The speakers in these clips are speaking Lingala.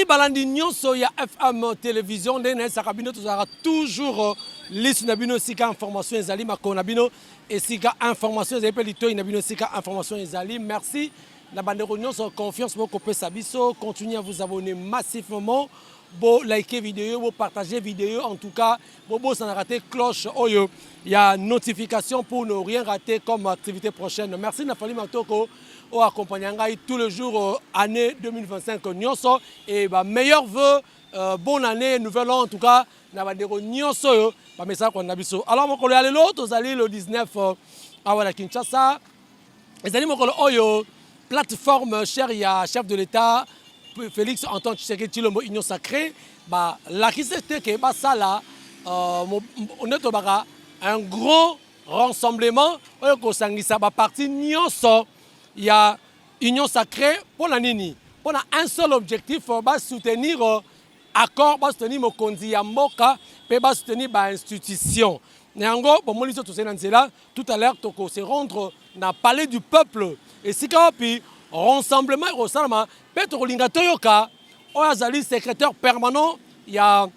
balandi nyonso ya FM télévision ndene sakabino tozara toujours liste na bino sika information ezali makona bino esika information ezali pe lito na bino sika information ezali. Merci na bandeko nyonso confiance boko pesa biso, continuez à vous abonner massivement. Bo liker vidéo, bo partager vidéo, en tout cas, bo sans rater cloche oyo. Il y a notification pour ne rien rater comme activité prochaine. Merci Nafali Matoko au accompagnant tous les jours année 2025 nyonso et meilleurs vœux, bonne année, nouvel an en tout cas. Na bandeko nyonso ba message qu'on a biso. Alors mon collègue l'autre allez le 19 à voilà Kinshasa. Les amis mon collègue oyo plateforme cher il y a chef de l'État Félix Antoine Tshisekedi Tshilombo Union Sacrée, la question que ça là, on est un gros rassemblement, parti il y a Union Sacrée pour la Nini, pour un seul objectif, soutenir accord, soutenir Mokondi Yamoka, soutenir l'institution. Néango, tout à l'heure, on se rendre dans le palais du peuple et si puis rassemblement au Salama, Petro Linga Toyoka, Oazali, secrétaire permanent, il y a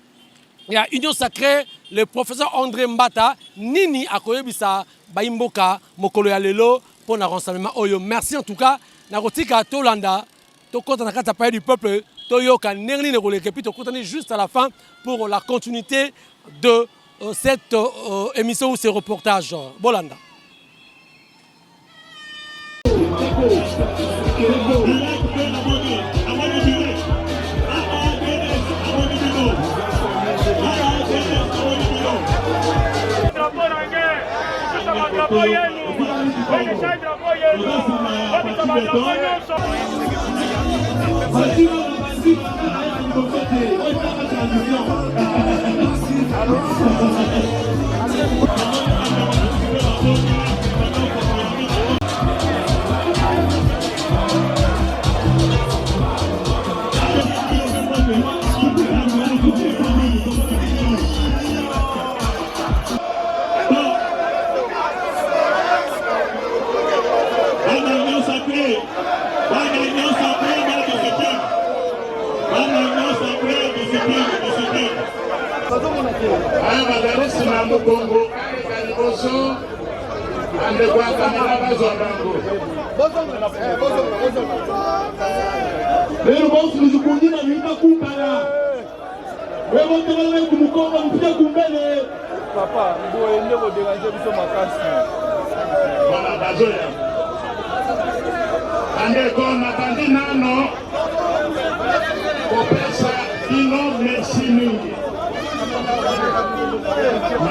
Union Sacrée, le professeur André Mbata, Nini Akoyebisa, Baimboka, Mokolo Yalelo, pour le rassemblement. Merci en tout cas, Narotika Tolanda, Tokota Nakata Paye du peuple, Toyoka, Nerni Neroleke, puis Tokotani juste à la fin pour la continuité de cette émission ou ces reportages. Bolanda.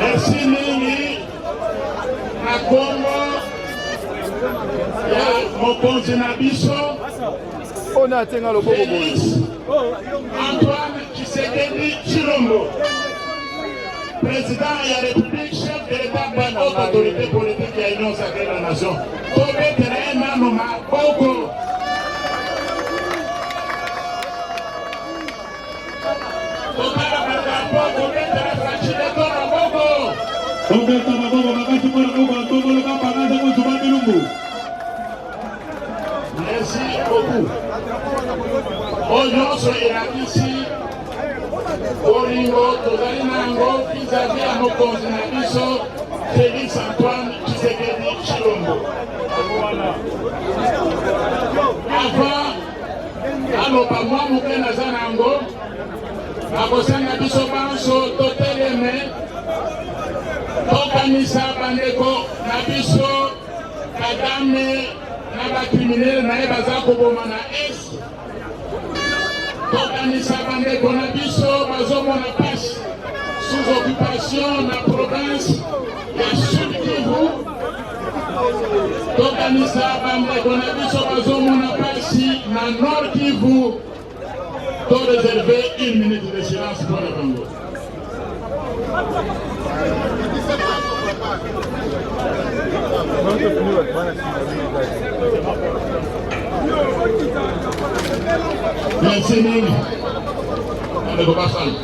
Merci Mingi, na Congo, ya Mokonzi na biso, Félix Antoine Tshisekedi Tshilombo, président de la République, chef de l'État, haute autorité politique de l'Union Sacrée de la Nation. Merci beaucoup. Aujourd'hui, il ici Olingo, Tozalinango, vis-à-vis à Mokonzi na biso, Félix Antoine Tshisekedi Tshilombo. Avant, aloba mwa muke naza nango, nakosanga biso banso toteleme, tokanisa bandeko na biso Kagame na bakriminele na ye baza koboma na est. Tokanisa bandeko na biso bazomona pasi sous occupation na province ya Sud Kivu. Tokanisa bandeko na biso bazomona pasi na Nord Kivu. To réserver 1 minute de silence pour le Congo. Merci Mingi. Bandeko basali.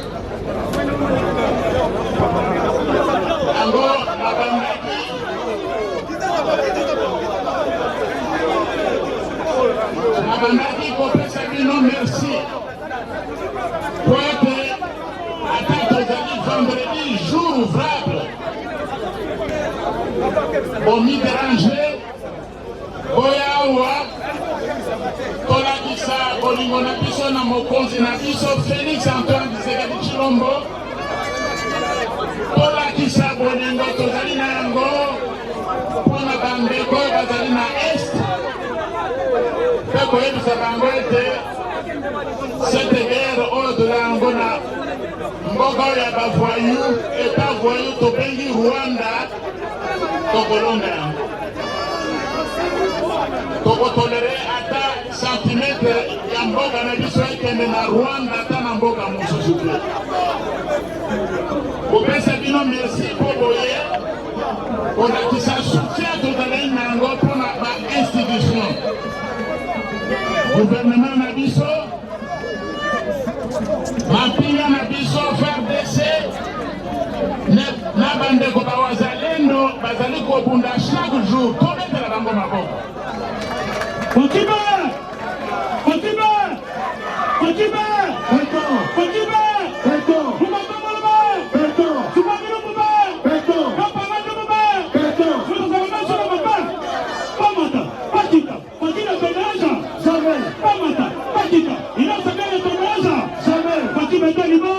Ango nabandaki nabandaki kopesa bino merci bomi déranger boyawa tolakisa bolingo na biso na mokonzi na biso Félix Antoine Tshisekedi Tshilombo tolakisa bolingo tozali na yango mpona bandeko bazali na este mpe koyebisa bango ete cette guerre oyo toza yango na mboka oyo ya bavoyu eta voyu tobengi Rwanda tokolonga yango tokotolere ata santimetre ya mboka na biso ekende na Rwanda ata na mboka mosusu te kopesa bino merci mpo boye kolakisa soutien tozalaki na yango mpona ba-institution gouvernement na biso mampinga na biso FARDC na bandeko bawazalendo bazali kobunda chaque jour tobetela bango maboko Kotiba! Kotiba! Kotiba! Beton! Kotiba! Beton! Kumakamolaba! Beton! Sumagilububa! Beton! Kapamatububa! Beton! Sumakamolaba! Pamata! Patita! Patita Tonaja! Jamais! Pamata! Patita! Inasaka ya Tonaja! Jamais! Patiba Taliba!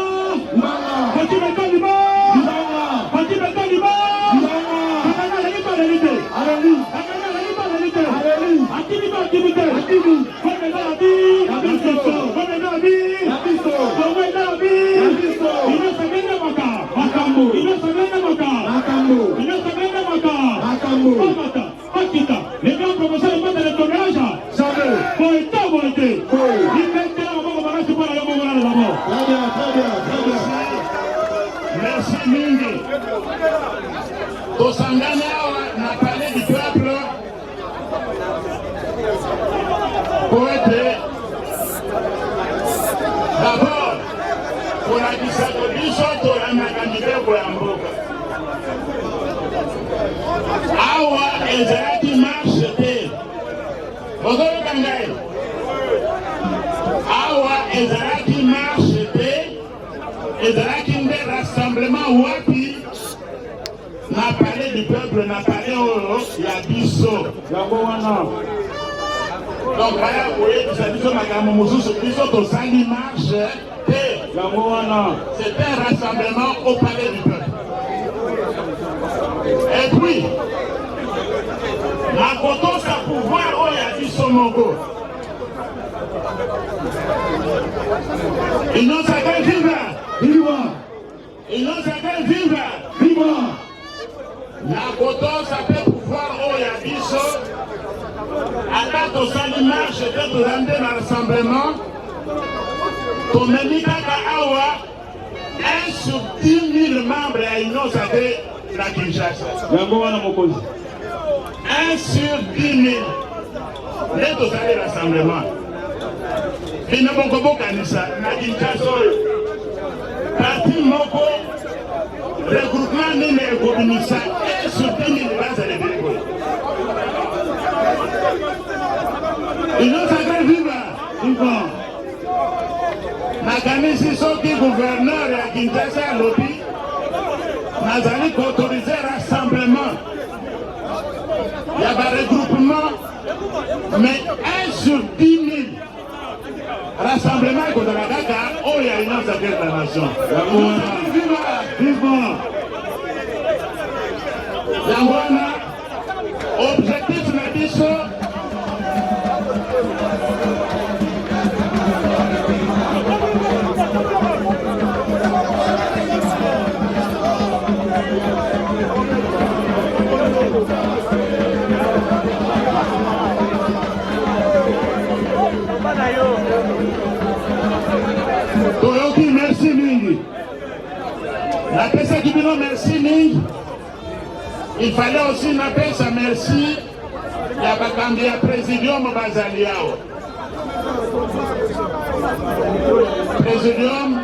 Mama! Patiba Taliba! Mama! Patiba Taliba! Mama! Akana la liba la lite! Arali! Akana la liba la lite! Arali! Activité! Activité! Activité! Wamena abi! Abiso! Wamena abi! Abiso! Wamena abi! Abiso! Inasagenda maka! Makambo! Inasagenda maka! Makambo! Inasagenda maka! Makambo! Pamata! Patita! Les grands professeurs de la tournage! Jamais! Boïta! Boïté! Boï! Inventez la mort! Barasi para la mort! La mort! Très bien! Très bien! Très bien! Merci mingi! Tosangana na palais du peuple pour être d'abord pour la discipline biso tolandaka mibeko ya mboka awa ezalaki marche te ozoyoka ngai awa ezalaki marche te ezalaki nde rassemblement wapi na palais du peuple na palais oyo ya biso yango wana donc baya koyebisa biso makambo mosusu biso tosali marche te yango wana c'est un rassemblement au palais du peuple et puis nakotosa pouvoir oyo ya biso moko union sacrée viva viva union sacrée viva viva nakotosa mpe pouvoir oyo ya biso ata tosali marche te tozali nde na rassemblement tomemi kaka awa 1 sur 10 000 membres ya union sacrée na Kinshasa yango wana mokonzi 1 sur 10 000 nde tozali rassemblement bino bokobokanisa na Kinshasa oyo parti moko regroupement nini ekobimisa 1 sur 10 000 bazali bilikoyo union sacrée viva viva nakanisi soki gouverneur ya Kinshasa alobi nazali koautorize rassemblement ya baregroupement mais 1 sur 10 000 rassemblement ekozala kaka oyo ya union sacrée de la nation viva viva yango wana objectif na biso toyoki merci mingi napesaki bino merci mingi il fallait aussi napesa merci ya bakambi ya présidium bazali awa présidium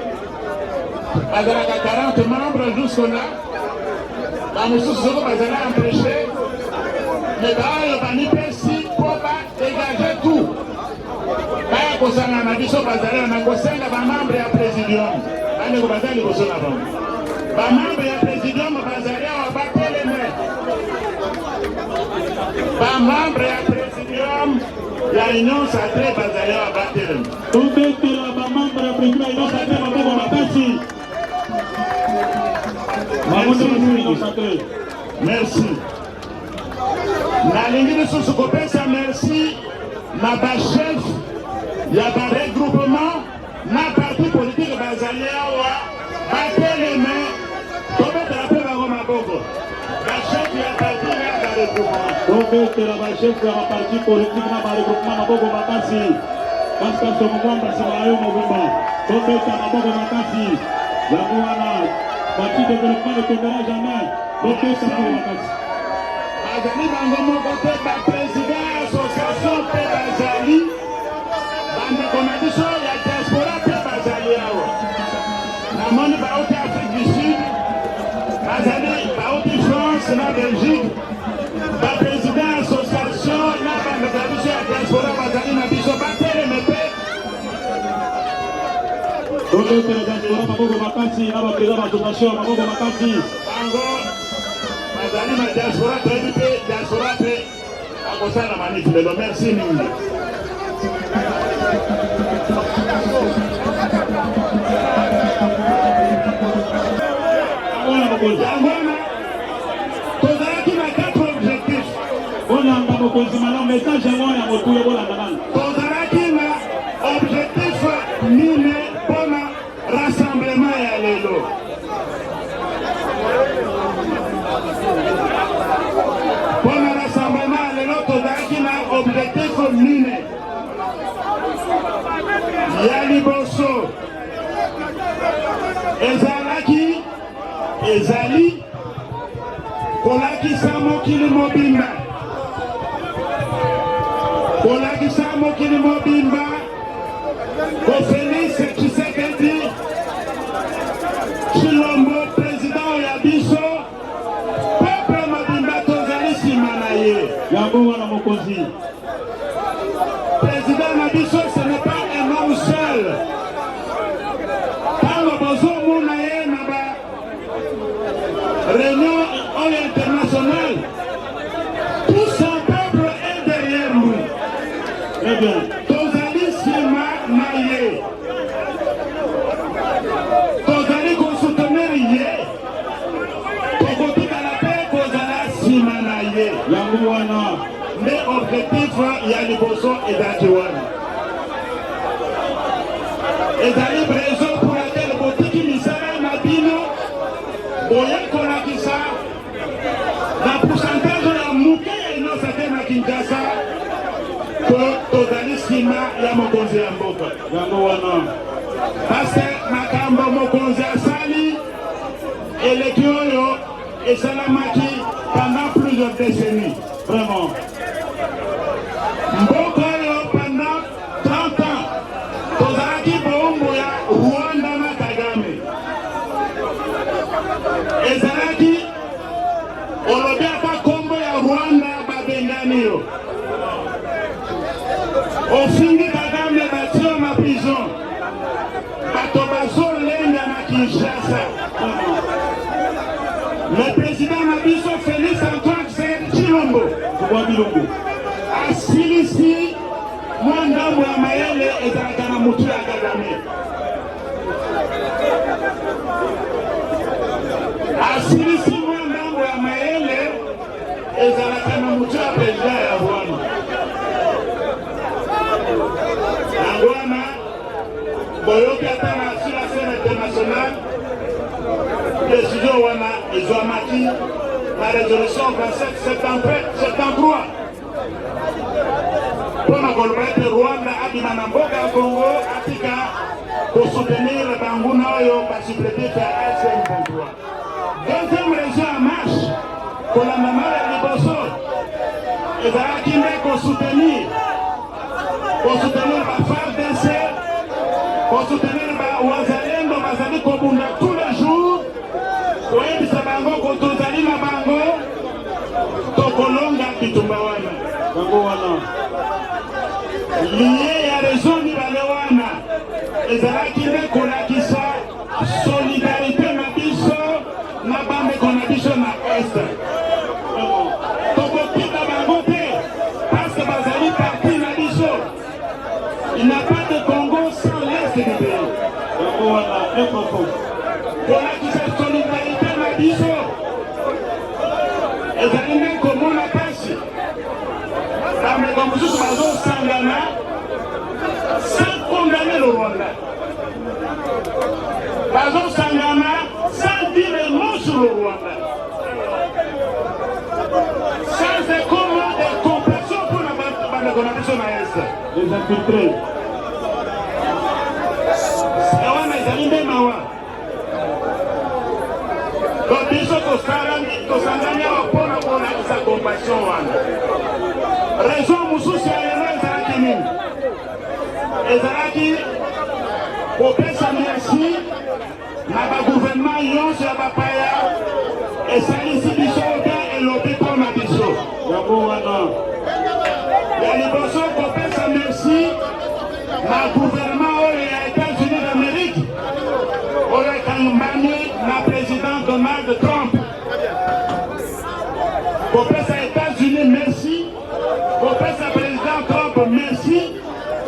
bazalaka 40 membres jusque là bamosusu soko bazali empêché mais baoyo banipesi mpo badégage tout baya kosanga na biso bazali na kosenga bamembre ya présidium bandeko bazali liboso na bango bamembre ya présidium bazali awa bateleme membre ya présidium ya Union Sacrée bazali ya batelemi. Tobetela ba membre ya présidium ya Union Sacrée maboko makasi. Merci. Nalingi lisusu kopesa merci na ba chef ya ba regroupement na parti politique bazali awa batelemi tobetela mpe bango maboko. Ba chef ya parti na ba regroupement tobetela ba chef ya ba parti politique na ba regroupement maboko makasi. Pascal Somomwamba Simayo Mobimba tobetela maboko makasi. Yango wana parti développement ne tombera jamais. Tobetela maboko makasi. Azali bango moko te ba président ya association pe bazali bandeko na biso ya diaspora pe bazali awa namoni bauti Afrique du Sud bazali bauti France na Belgique ba président ya association na bandeko na biso ya diaspora bazali na biso bateleme pe tobetela diaspora maboko makasi na ba président ya association maboko makasi. bango bazali na diaspora toyebi pe diaspora pe akosala manif lelo. Merci mingi. yango wana tozalaki na 4 objectif. Bolanda mokonzi malamu message yango ya motuya bolanda nani. Tozalaki na objectif mine mpona rassemblement ya lelo. Mpona rassemblement ya lelo tozalaki na objectif mine ya liboso ezali kolakisa mokili mobimba. Kolakisa mokili mobimba ko Félix Tshisekedi Tshilombo président ya biso peuple mobimba tozali nsima na ye. Yango wana mokonzi. Président na biso ce n'est pas un homme seul. Tango bozomona ye na ba réunion internationale, tout son peuple est derrière lui. Très bien. Tozali nsima na ye. Tozali kosoutenir ye. Tokotikala mpe kozala nsima na ye. Yango wana nde objectif ya liboso ezalaki wana. Ezali raison pour laquelle botiki misala na bino boye kolakisa na pourcentage ya moke ya nyonso te na Kinshasa po tozali nsima ya mokonzi ya mboka. yango wana Parce makambo mokonzi asali eleki oyo esalamaki pendant plusieurs décennies. vraiment. Mboka oyo pendant 30 ans tozalaki bombo ya Rwanda na Kagame. Ezalaki olobi ata kombo ya Rwanda babengani yo. Ofingi Kagame batio na prison. Bato bazolenga na Kinshasa. Le président na biso Félix Antoine Tshilombo asilisi mwa ndambo ya mayele ezalaka na motu ya Kagame. Asilisi mwa ndambo ya mayele ezalaka na motu ya président ya Rwanda. Yango wana boyoki ata na sur la scène internationale décision wana ezwamaki la résolution 2773 mpona koloba ete Rwanda abima na mboka ya Congo atika kosoutenir banguna oyo basupplétif ya SM23. Deuxième raison ya marche kolanda mala ya liboso ezalaki nde kosoutenir ba FARDC, kosoutenir ba wazalendo bazali kobunda tous les jours koyebisa bango kotozali na bango tokolonga bitumba wana. yango wana liye ya raison mibale wana ezalaki nde kolakisa solidarité na biso na bandeko na biso na este. Tokotika bango te Parlez profond. kolakisa solidarité na biso ezali nde komona pasi bameko mosusu bazosangana sans condamner le Rwanda, bazosangana sans dire un mot sur le Rwanda, sans école de compassion pour la bandeko na biso na est. Les infiltrés. ewana ezali nde mawa biso tosangani awa mpona kolakisa compassion wana. Raison mosusu ya lelo ezalaki nini? Ezalaki kopesa merci na bagouvernement nyonso ya bapaya esalisi biso te elobi mpona biso. Yango wana. Ya liboso kopesa merci na gouvernement oyo ya États-Unis d'Amérique oyo ekangambani na président Donald Trump. Kopesa États-Unis merci, kopesa président Trump merci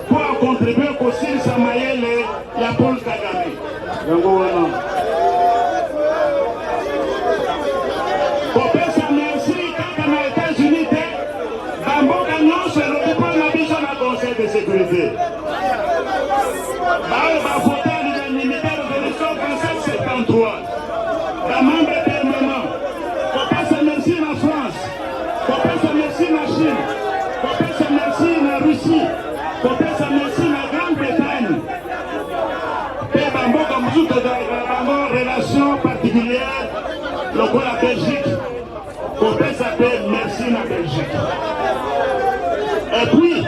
pour contribuer au kosilisa mayele ya Paul Kagame. Yango wana. Kopesa merci kaka na États-Unis te bamboka nyonso elobi mpona biso na Conseil de sécurité. Baoyo bavote à l'unanimité résolution 2773 bamembre permanent. Kopesa merci na France, kopesa merci na Chine, kopesa merci na Russie, kopesa merci na Grande-Bretagne. Pe bamboka mosusu tozalaka na bango relation particulière lokola Belgique, kopesa pe merci na Belgique. Et puis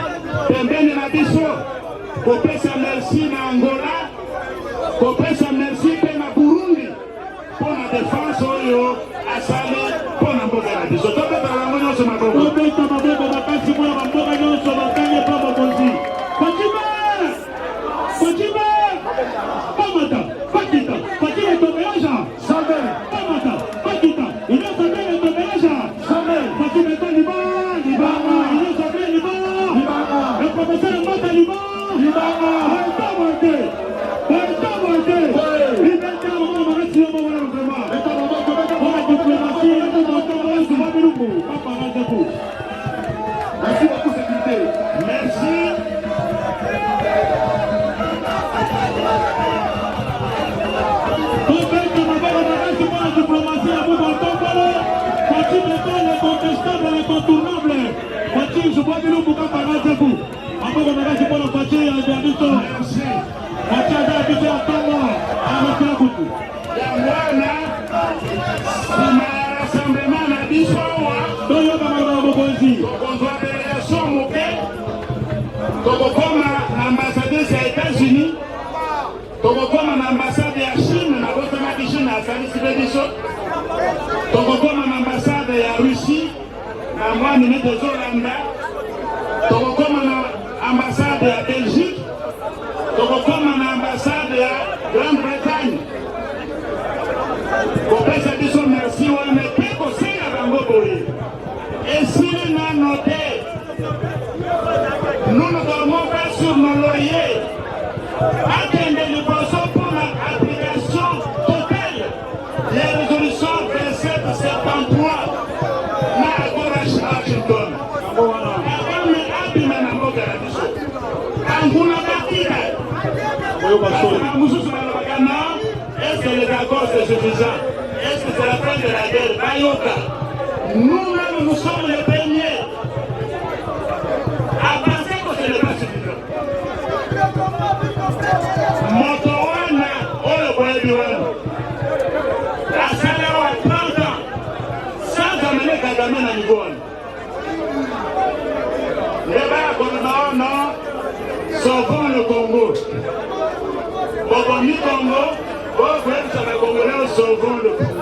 pembeni na biso kopesa merci na Angola, kopesa merci pe na Burundi mpona défense oyo asali mpona mboka na biso. Tobeta bango nyonso maboko. Tobeta maboko makasi mpona bamboka nyonso bakange mpa mokonzi. Fatima! Fatima! Pamata! Fakita! Fatima etobeyaja! Sabe! Pamata! Fakita! Ino sabe etobeyaja! Sabe! Fatima eto liba! Libanga! Ino sabe liba! Libanga! Eprofesseur Mata liba! Libanga! Baita mwante! Baita mwante! Liberté à maman makasi yo mwana mvema! Beta maboko beta mwana diplomatie eto motoko yo suba biluku! Papa razepu! Merci beaucoup sécurité! Merci. Tobeta maboko makasi mpona diplomatie ya buba tokolo! Fatim eto l'incontestable, l'incontournable! Fatim suba biluku papa razepu! Maboko makasi mpona Fatim ya biso! Merci. Fatim aza biso ya ntongo! Amasila kutu! Yangwana nsima ya rassemblement na biso awa Toyoka maboko mokonzi! tokozwa délégation moke tokokoma na ambassadeur ya États-Unis, tokokoma na ambassade ya Chine na bosamaki Chine asalisi mpe biso, tokokoma na ambassade ya Russie na mwa minute ezolanda, tokokoma na ambassade ya Belgique, tokokoma na ambassade ya Grande-Bretagne. Kopesa biso merci wana mpe kosenga bango boye esili nano te. Nous ne dormons pas sur nos lauriers. Akende liboso pour l'application totale des résolutions 2773 na Agora Washington. Kagame abima na mboka na biso. Anguna batika. Mosusu balobaka non. Est-ce que les accords c'est suffisant? Est-ce que c'est la fin de la guerre? Bayoka. Nous-mêmes, nous sommes les premiers à penser que ce n'est pas suffisant. Moto wana, oyo boyebi wana. Asala wa 30 ans, sans amener Kagame na niveau wana. Leba ya kolona ono, sauvons le Congo. Bobomi Congo, bokwebisa na Congolais, sauvons le Congo.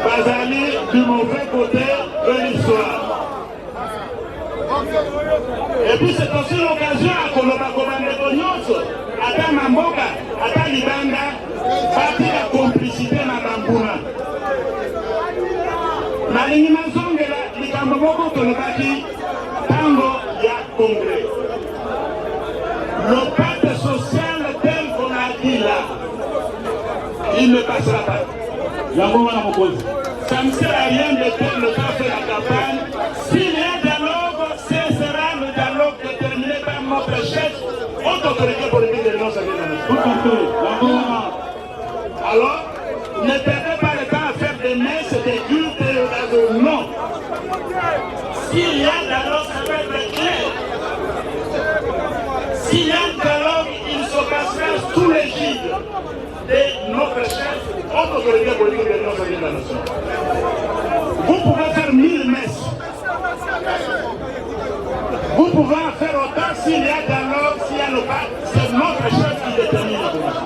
Bazali du mauvais côté de l'histoire. Et puis c'est aussi l'occasion à koloba kobandeko nyonso ata na mboka ata libanda bati ya complicité na bambuna. Nalingi nazongela likambo moko tolobaki ntango ya congrès. le pacte social tel qu'on a dit là, il ne passera pas. Ça ne sert à rien de faire le temps de la campagne. S'il y a dialogue, ce sera le dialogue déterminé par notre chef, haute autorité politique de l'Union sacrée. Alors, ne perdez pas le temps à faire des messes, des cultes et des non. S'il y a dialogue, ça va être clair. S'il y a un dialogue, il se passera sous l'égide de notre chef, haute autorité politique de l'Union sacrée de la nation. Vous pouvez faire 1000 messes. Vous pouvez en faire autant s'il y a dialogue, s'il y a le pas. C'est notre chef qui détermine la commission.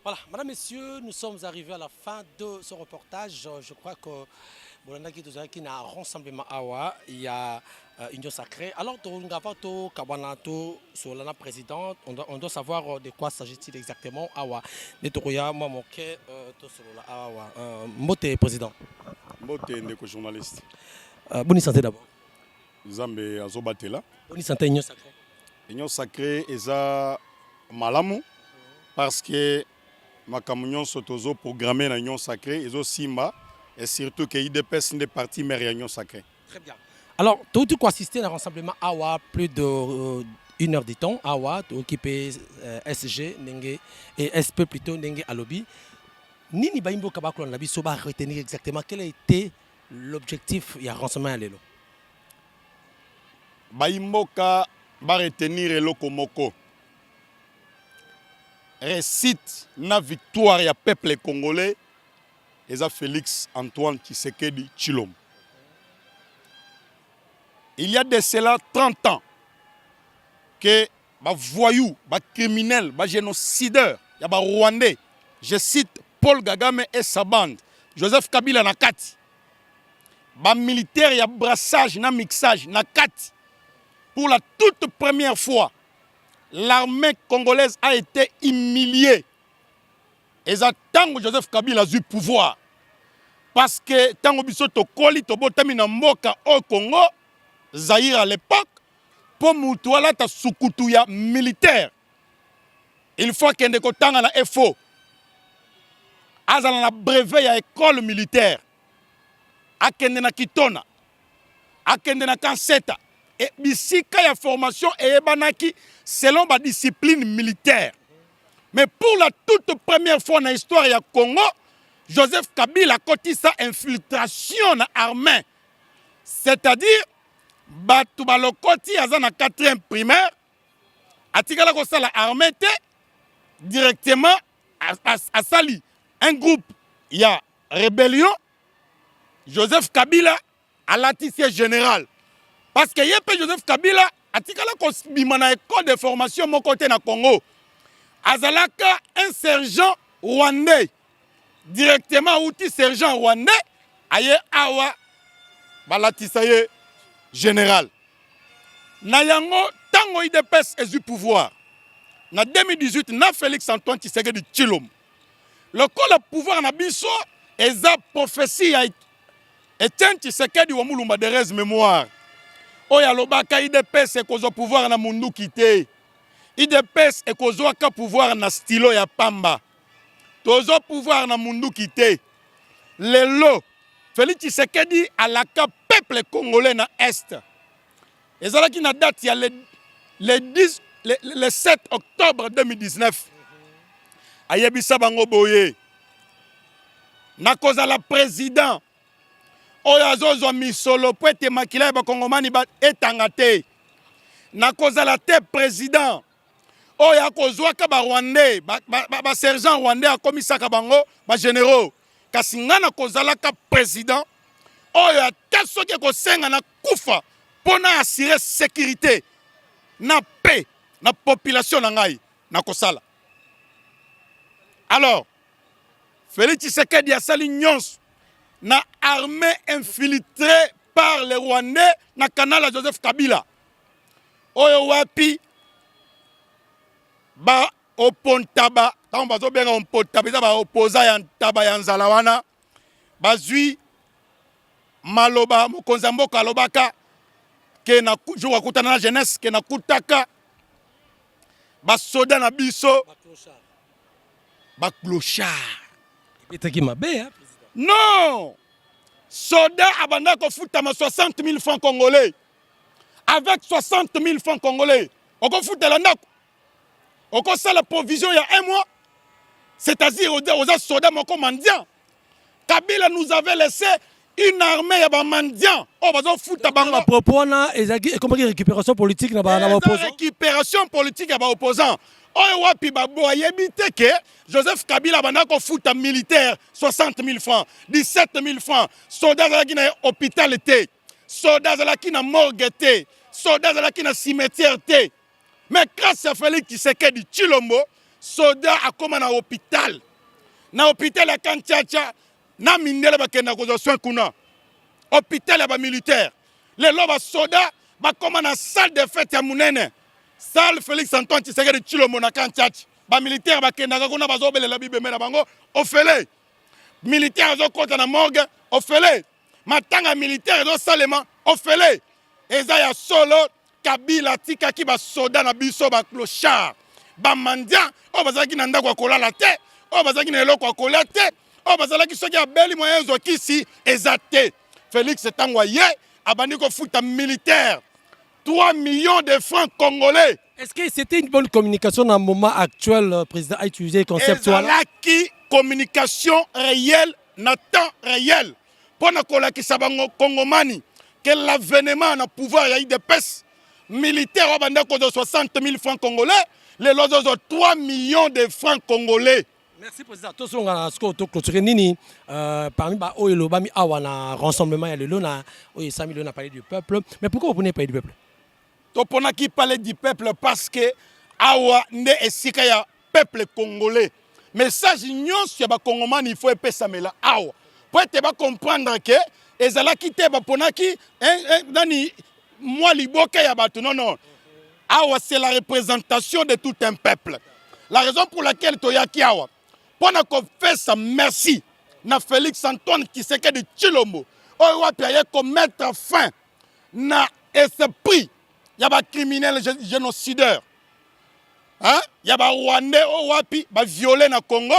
Voilà, madame, messieurs, nous sommes arrivés à la fin de ce reportage. Je crois que qui a un rassemblement awa, il y a Union Sacrée. Alors, Solana président, on doit savoir de quoi s'agit-il exactement awa. Netouya, moi, mon quai, awa. Moté, président. Moté, journaliste. Bonne santé d'abord. Zambé Azobatela. Bonne santé, Union Sacrée. Union Sacrée est malamu parce que ma camion sotozo programmé dans l'Union Sacrée et Simba et surtout que IDPS n'est parti mais Union Sacrée. Très bien. Alors, tu as assisté à un rassemblement AWA plus de 1 heure de temps. AWA, tu as occupé SG et SP plutôt Nenge Alobi. Nini Baimbo Kabaklo Nabi Soba retenir exactement quel a été l'objectif du rassemblement à l'élo. Baimbo va retenir le Komoko. Récite na victoire ya peuple congolais et Félix Antoine Tshisekedi Tshilombo. Il y a de cela 30 ans que les voyous, les criminels, les génocideurs, les Rwandais, je cite Paul Kagame et sa bande, Joseph Kabila Nakati, les militaires, les brassage, les mixage, Nakati. Pour la toute première fois, l'armée congolaise a été humiliée. Et ça, tant que Joseph Kabila a eu pouvoir, parce que tant que Bisoto Koli, Tobotami na Mboka au Congo, Zaïre à l'époque, pour Moutouala ta Soukoutuya militaire. Il faut qu'il y ait des temps à la FO. Azala na brevet à l'école militaire. Akende na Kitona. Akende na Kanseta. Et bisika ya formation et banaki selon la discipline militaire. Mais pour la toute première fois dans l'histoire du Congo, Joseph Kabila a côté sa infiltration dans l'armée. C'est-à-dire, Batu Balokoti a dans la 4e primaire, atikala ko sala armée directement à sali un groupe, il y a rébellion. Joseph Kabila a l'atissé général. Parce que Joseph Kabila atikala ko bimana école de formation mon côté na Congo. Azalaka un sergent rwandais. Directement outil sergent rwandais aye awa balatisaye général. Nayango tango IDPS est du pouvoir. Na 2018 na Félix Antoine Tshisekedi Tshilombo. Le col pouvoir na biso eza prophétie ya Etienne Tshisekedi wa Mulumba Derez mémoire. Oya lobaka IDPS ekozo pouvoir na mundu kité. IDPS ekozo ka pouvoir na stylo ya pamba. Tozo pouvoir na mundu kité. Lelo Félix Tshisekedi a la peuple congolais na est. Ezalaki na date ya le 7 octobre 2019. Ayebisa bango boye. Na koza la président oyo azozwa misolo po ete makila ya bakongomani etanga te nakozala te président oyo akozwaka barwandais basergent rwandais akomisaka bango bagénéraux kasi nga nakozalaka président oyo ata soki ekosenga na kufa mpo na assurer sécurité na paix na population na ngai nakosala. Alors Félix Tshisekedi asali nyonso na armée infiltrée par les Rwandais na canal à Joseph Kabila oyo wapi ba opontaba tango bazobenga opontaba eza ba opposa ya ntaba ya nzala wana bazwi maloba mokonzi ya mboka alobaka ke na jour akutana na jeunesse ke nakutaka basoda na biso baclochard etaki mabe non soda abanda kofutama 60 000 francs congolais avec 60 000 francs congolais okofutela ndako okosala provision il y a un mois, c'est-à-dire aux soldats moko mendiants. Kabila nous avait laissé une armée de mendiants. Oh, bazo futa bango. À propos na ezaki comme récupération politique na ba opposants. Récupération politique ba opposants. Oh wapi babo ayebite ke Joseph Kabila banda ko futa militaire 60 000 francs, 17 000 francs. Soldats zalaki na hôpital té. Soldats zalaki na morgue té. Soldats zalaki na cimetière té. Mais grâce à Félix Tshisekedi Tshilombo, soda a comme na hôpital. Na hôpital ya Kantiacha, na mindele bakenda ko soin kuna. Hôpital ya militaire. Les loba soda ba comme na salle de fête ya munene. Salle Félix Antoine Tshisekedi Tshilombo na Kantiacha. Ba militaire bakenda ko na bazobele la bibe mena bango ofele. Militaire zo kota na morgue ofele. Matanga militaire zo salema ofele. Eza ya solo Kabila tika ki ba soda na biso ba clochard ba mandia o bazaki na ndako akolala te o bazaki na eloko akola te o bazalaki soki abeli moyen zo kisi ezate Félix Tangwa ye abandi ko futa militaire 3 millions de francs congolais. Est-ce que c'était une bonne communication dans le moment actuel le président a utilisé le concept voilà qui communication réelle na temps réel pour na kolakisa bango kongomani que l'avènement na pouvoir ya IDPS militaire de 60 000 francs congolais, les lots de 3 millions de francs congolais. Merci président. Tous on a ce que clôturer nini parmi ba o elo bami awana rassemblement ya le lona o 100 millions a parlé du peuple. Mais pourquoi vous prenez parler du peuple? To pona qui parler du peuple parce que awa ne esika ya peuple congolais. Message nyonso ya ba congomani il faut epesa mela awa. Pour te ba comprendre que ezala kite ba pona ki dani moi liboka ya bato non non awa c'est la représentation de tout un peuple. La raison pour laquelle toyaki awa pona ko fesa merci na Félix Antoine Tshisekedi Tshilombo oyo wapi aye ko mettre fin na esprit ya ba criminel génocideur hein ya ba rwandais o wapi ba violer na Congo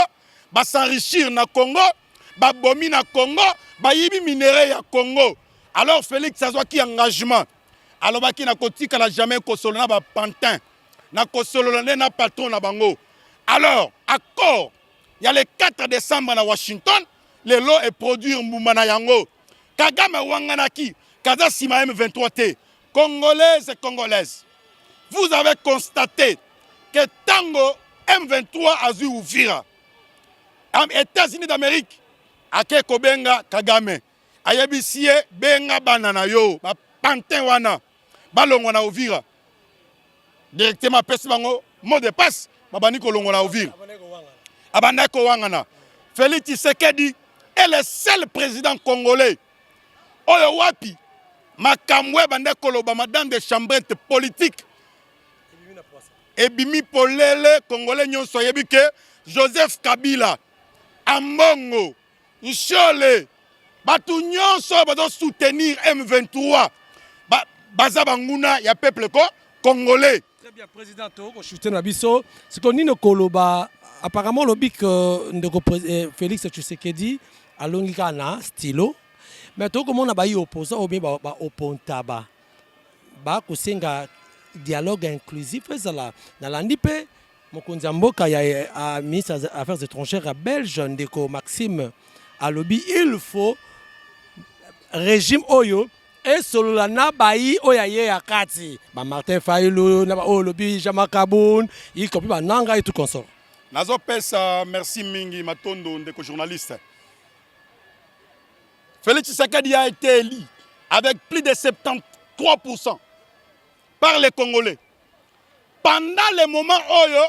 ba s'enrichir na Congo ba bomi na Congo ba yibi minerai ya Congo. Alors Félix azwa ki engagement alobaki na kotika la jamais kosolo na ba pantin na kosolo na patron na bango. Alors accord il y a le 4 décembre à Washington le lot est produit mbuma na yango Kagame wanganaki kaza sima M23 T congolaises et congolaises vous avez constaté que tango M23 a vu Uvira États-Unis d'Amérique ake kobenga Kagame ayebisie benga banana yo ba pantin wana balongo na Uvira directement pesi bango mot de passe babani kolongo na Uvira abandako wangana. Félix Tshisekedi est le seul président congolais oyo wapi makamwe bandako loba madame de chambrette politique ebimi polele congolais nyonso yebi ke Joseph Kabila ambongo nshole batu nyonso bazo soutenir M23 baza banguna ya peuple congolais. Très bien président to chuter na biso c'est qu'on ni no koloba apparemment le bic de Félix Tshisekedi alongika na stylo mais to comme on a ba opposant ou bien ba opontaba ba kusenga dialogue inclusif ezala na landipe mokonzi mboka ya ministre des Affaires étrangères belge ndeko Maxime alobi il faut régime oyo et solola na bayi oya ye ya kati ba Martin Fayulu na ba olobi Jama Kaboun y compris ba nanga et tout consort. Nazo pesa merci mingi matondo ndeko journaliste. Félix Tshisekedi a été élu avec plus de 73% par les Congolais. Pendant le moment oyo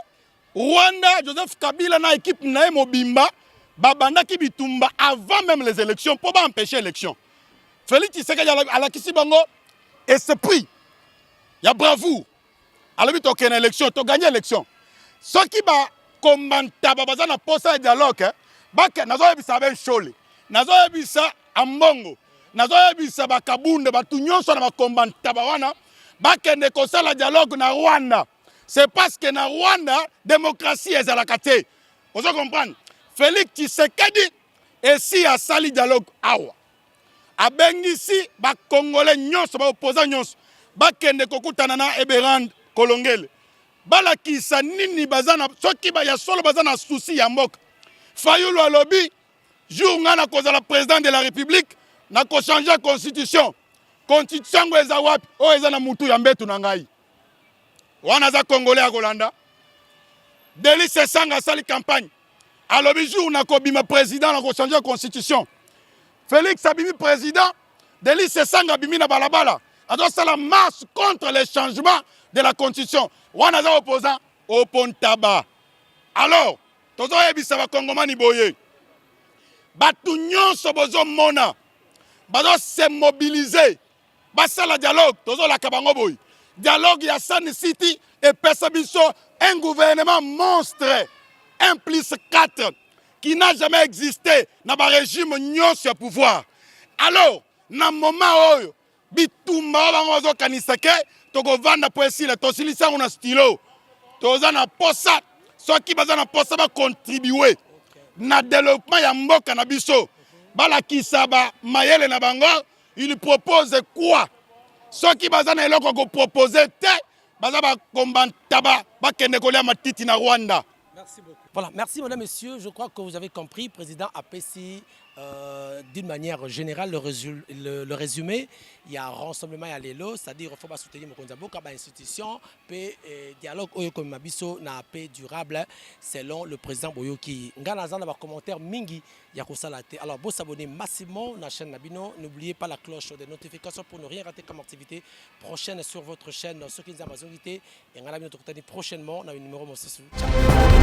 Rwanda, Joseph Kabila na équipe na Mobimba, babanda ki bitumba avant même les élections pour pas empêcher l'élection. Félix Tshisekedi à la Kisibango esprit. Il y a bravoure. À la to ken élection, to gagner l'élection. Ce qui ba komanta babaza na posa dialogue, ba nazo yebisa ben chole. Nazo yebisa ambongo. Nazo yebisa ba kabunde ba tunyonso na ba komanta ba wana, ba kende kosala dialogue na Rwanda. C'est parce que dans Rwanda, la démocratie est à la carte. Vous comprenez? Félix Tshisekedi et si à sali dialogue awa. A bengisi ba Congolais nyonso ba opposant nyonso. Ba kende kokutana na Eberand Kolongele. Bala kisa nini bazana soki ba ya solo bazana souci ya mboka. Fayulu alobi jour ngana kozala président de la République na ko changer constitution. Constitution ngo eza wapi? O eza na mutu ya mbetu na ngai. Wana za Congolais à Golanda. Delis Sesanga sali campagne. Alors le jour na kobima président na ko changer constitution. Félix abimi président, Delis Sesanga bimi na balabala. Alors c'est la marche contre les changements de la constitution. Wana za opposant au Pontaba. Alors, tozo yebisa ba Kongomani boye. Batu nyonso bozo mona. Bazo se mobiliser. Basala dialogue, tozo la kabango boye. Dialogue ya Sun City et Pesabiso, un gouvernement monstre, 1+4, qui n'a jamais existé dans le régime nyos au pouvoir. Alors, dans le moment où bitumba bangozo kanisake, toko vanda poesi le tosilisa on a stylo, tozana posa, ceux qui bazana posa ba contribuer na développement ya mboka na biso, bala kisaba mayele na bango, il propose quoi? Ceux qui bazana eloko ko proposer te bazaba kombantaba bakende kolia matiti na Rwanda. Merci beaucoup. Voilà, merci madame, messieurs. Je crois que vous avez compris, président APC, d'une manière générale, le résumé. Il y a un rassemblement à l'élo, c'est-à-dire qu'il faut soutenir les institutions, paix et dialogue comme Mabiso na paix durable, selon le président Boyoki. Nganazan dans commentaire mingi yakosalate. Alors, vous s'abonnez massivement à la chaîne Nabino. N'oubliez pas la cloche des notifications pour ne rien rater comme activité prochaine sur votre chaîne. Ceux qui nous ont et prochainement, on a un numéro. Ciao.